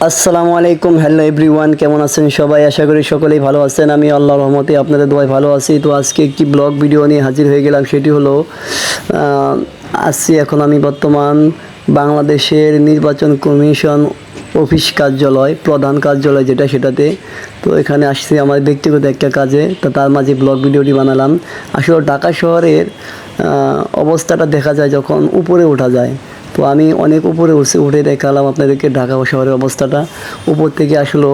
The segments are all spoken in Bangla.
আসসালামু আলাইকুম, হ্যালো এভরিওয়ান, কেমন আছেন সবাই? আশা করি সকলেই ভালো আছেন। আমি আল্লাহর রহমতে আপনাদের দোয়ায় ভালো আছি। তো আজকে একটি ব্লগ ভিডিও নিয়ে হাজির হয়ে গেলাম। সেটি হলো এখন আমি বর্তমান বাংলাদেশের নির্বাচন কমিশন অফিস কার্যালয়, প্রধান কার্যালয় যেটা, সেটাতে। তো এখানে আসছি আমার ব্যক্তিগত একটা কাজে, তো তার মাঝে ব্লগ ভিডিওটি বানালাম। আসলে ঢাকা শহরের অবস্থাটা দেখা যায় যখন উপরে ওঠা যায়। তো আমি অনেক উপরে উঠে দেখালাম আপনাদেরকে ঢাকা শহরের অবস্থাটা। উপর থেকে আসলে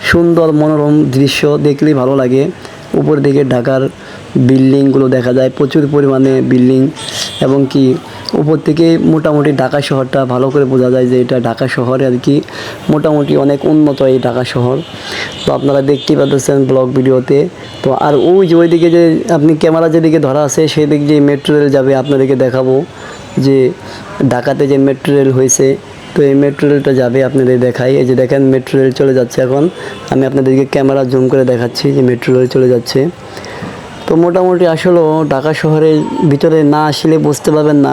সুন্দর মনোরম দৃশ্য দেখলেই ভালো লাগে। উপর দিকে ঢাকার বিল্ডিংগুলো দেখা যায়, প্রচুর পরিমাণে বিল্ডিং, এবং কি উপর থেকে মোটামুটি ঢাকা শহরটা ভালো করে বোঝা যায় যে এটা ঢাকা শহরে আর কি, মোটামুটি অনেক উন্নত এই ঢাকা শহর। তো আপনারা দেখতেই পাচ্ছেন ব্লগ ভিডিওতে। তো আর ওই যে ওইদিকে যে আপনি ক্যামেরা যেদিকে ধরা আছে সেদিক যে মেট্রো রেল যাবে, আপনাদেরকে দেখাবো যে ঢাকাতে যে মেট্রো রেল হয়েছে। তো এই মেট্রো রেলটা যাবে, আপনাদের দেখাই। এই যে দেখেন মেট্রো রেল চলে যাচ্ছে। এখন আমি আপনাদেরকে ক্যামেরা জুম করে দেখাচ্ছি যে মেট্রো রেল চলে যাচ্ছে। তো মোটামুটি আসলেও ঢাকা শহরের ভিতরে না আসলে বুঝতে পারবেন না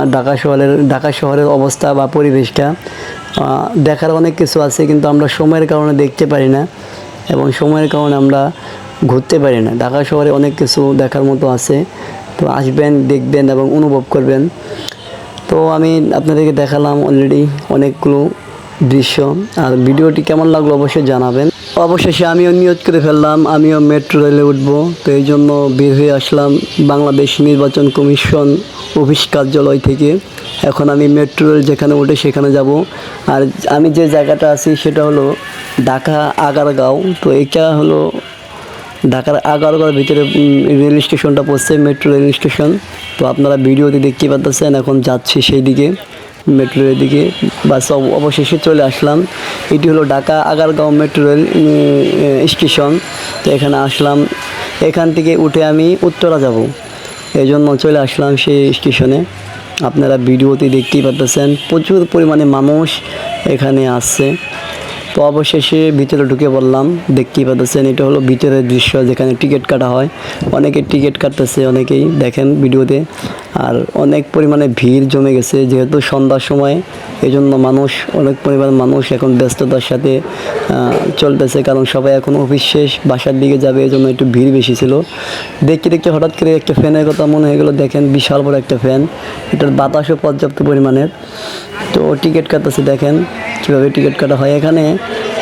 ঢাকা শহরের অবস্থা বা পরিবেশটা। দেখার অনেক কিছু আছে, কিন্তু আমরা সময়ের কারণে দেখতে পারি না, এবং সময়ের কারণে আমরা ঘুরতে পারি না। ঢাকা শহরে অনেক কিছু দেখার মতো আছে। তো আসবেন, দেখবেন এবং অনুভব করবেন। তো আমি আপনাদেরকে দেখালাম অলরেডি অনেকগুলো দৃশ্য। আর ভিডিওটি কেমন লাগলো অবশ্যই জানাবেন। অবশেষে আমিও নিয়ত করে ফেললাম, আমিও মেট্রো রেলে উঠবো। তো এই জন্য বের হয়ে আসলাম বাংলাদেশ নির্বাচন কমিশন অফিস কার্যালয় থেকে। এখন আমি মেট্রো রেল যেখানে উঠে সেখানে যাব। আর আমি যে জায়গাটা আছি সেটা হলো ঢাকা আগারগাঁও। তো এটা হলো ঢাকার আগারগাঁওয়ের ভিতরে রেল স্টেশনটা পড়ছে, মেট্রো রেল স্টেশন। তো আপনারা ভিডিওতে দেখতে পাচ্ছেন, এখন যাচ্ছি সেই দিকে, মেট্রো রেলের দিকে। বাস অবশেষে চলে আসলাম। এটি হলো Dhaka Agargaon metro rail station. তো এখানে আসলাম, এখান থেকে উঠে আমি উত্তরা যাব, এই জন্য চলে আসলাম সেই স্টেশনে। আপনারা ভিডিওতে দেখতেই পাচ্ছেন প্রচুর পরিমাণে মানুষ এখানে আসছে। তো অবশেষে ভিতরে ঢুকে পড়লাম। দেখতেই পাচ্ছেন এটা হলো ভিতরের দৃশ্য, যেখানে টিকিট কাটা হয়। অনেকে টিকিট কাটতেছে, অনেকেই দেখেন ভিডিওতে। আর অনেক পরিমাণে ভিড় জমে গেছে, যেহেতু সন্ধ্যার সময়, এই জন্য অনেক পরিমাণে মানুষ এখন ব্যস্ততার সাথে চলতেছে, কারণ সবাই এখন অফিস শেষ বাসার দিকে যাবে, এই জন্য একটু ভিড় বেশি ছিল। দেখতে দেখতে হঠাৎ করে একটা ফ্যানের কথা মনে হয়ে গেলো। দেখেন বিশাল বড় একটা ফ্যান, এটার বাতাসও পর্যাপ্ত পরিমাণের। তো টিকিট কাটতেছে, দেখেন কীভাবে টিকিট কাটা হয়। এখানে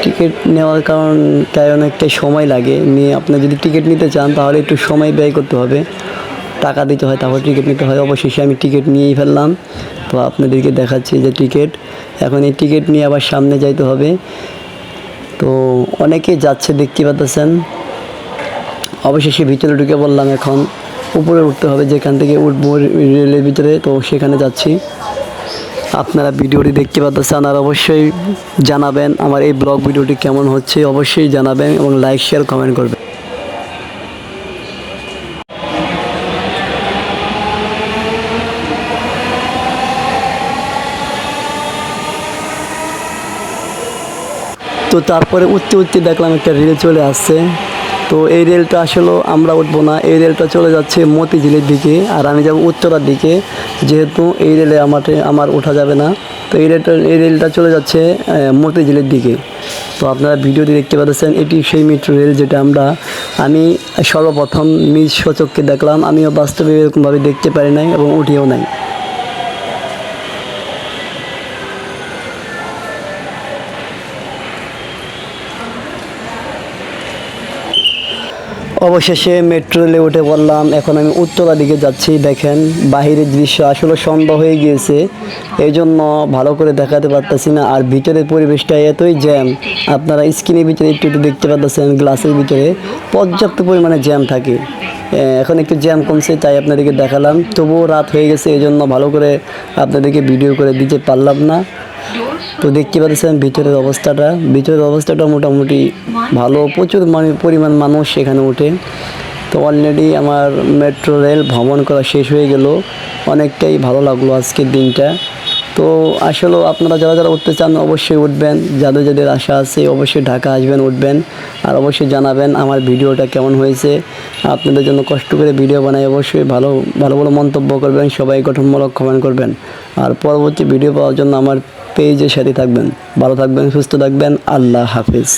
টিকিট নেওয়ার কারণে একটা সময় লাগে। আপনি যদি টিকিট নিতে চান তাহলে একটু সময় ব্যয় করতে হবে, টাকা দিতে হয়, তারপর টিকিট নিতে হয়। অবশেষে আমি টিকিট নিয়েই ফেললাম। তো আপনাদেরকে দেখাচ্ছি যে টিকিট, এখন এই টিকিট নিয়ে আবার সামনে যাইতে হবে। তো অনেকেই যাচ্ছে, দেখতে পাচ্ছেন। অবশেষে ভিতরে ঢুকে বললাম, এখন উপরে উঠতে হবে, যেখান থেকে উঠবো রেলের ভিতরে। তো সেখানে যাচ্ছি। আপনারা ভিডিওটি দেখতে পাচ্ছেন, আর অবশ্যই জানাবেন আমার এই ব্লগ ভিডিওটি কেমন হচ্ছে, অবশ্যই জানাবেন এবং লাইক শেয়ার কমেন্ট করবেন। তো তারপরে উঠতে উঠতে দেখলাম একটা রেল চলে আসছে। তো এই রেলটা আসলে আমরা উঠবো না, এই রেলটা চলে যাচ্ছে মতিঝিলের দিকে, আর আমি যাব উত্তরার দিকে, যেহেতু এই রেলে আমার ওঠা যাবে না। তো এই রেলটা চলে যাচ্ছে মতিঝিলের দিকে। তো আপনারা ভিডিওটি দেখতে পাচ্ছেন, এটি সেই মেট্রো রেল যেটা আমি সর্বপ্রথম নিজ সচক্ষে দেখলাম। আমিও বাস্তবে এরকমভাবে দেখতে পারি নাই এবং উঠিও নাই। অবশেষে মেট্রো রেলে উঠে পড়লাম। এখন আমি উত্তরা দিকে যাচ্ছি। দেখেন বাহিরের দৃশ্য, আসলে সন্ধ্যা হয়ে গিয়েছে, এই জন্য ভালো করে দেখাতে পারতেছি না। আর ভিতরের পরিবেশটা এতই জ্যাম, আপনারা স্ক্রিনের ভিতরে একটু দেখতে পাচ্ছেন, গ্লাসের ভিতরে পর্যাপ্ত পরিমাণে জ্যাম থাকে। এখন একটু জ্যাম কমছে, তাই আপনাদেরকে দেখালাম। তবুও রাত হয়ে গেছে, এই জন্য ভালো করে আপনাদেরকে ভিডিও করে দিতে পারলাম না। তো দেখতে পাচ্ছেন ভিতরের অবস্থাটা মোটামুটি ভালো, প্রচুর পরিমাণ মানুষ এখানে ওঠে। তো অলরেডি আমার মেট্রো রেল ভ্রমণ করা শেষ হয়ে গেল, অনেকটাই ভালো লাগলো আজকের দিনটা। তো আসলেও আপনারা যারা উঠতে চান অবশ্যই উঠবেন, যাদের আশা আছে অবশ্যই ঢাকা আসবেন, উঠবেন। আর অবশ্যই জানাবেন আমার ভিডিওটা কেমন হয়েছে। আপনাদের জন্য কষ্ট করে ভিডিও বানাই, অবশ্যই ভালো মন্তব্য করবেন, সবাই গঠনমূলক কমেন্ট করবেন। আর পরবর্তী ভিডিও পাওয়ার জন্য আমার পেজের সাথে থাকবেন। ভালো থাকবেন, সুস্থ থাকবেন। আল্লাহ হাফিজ।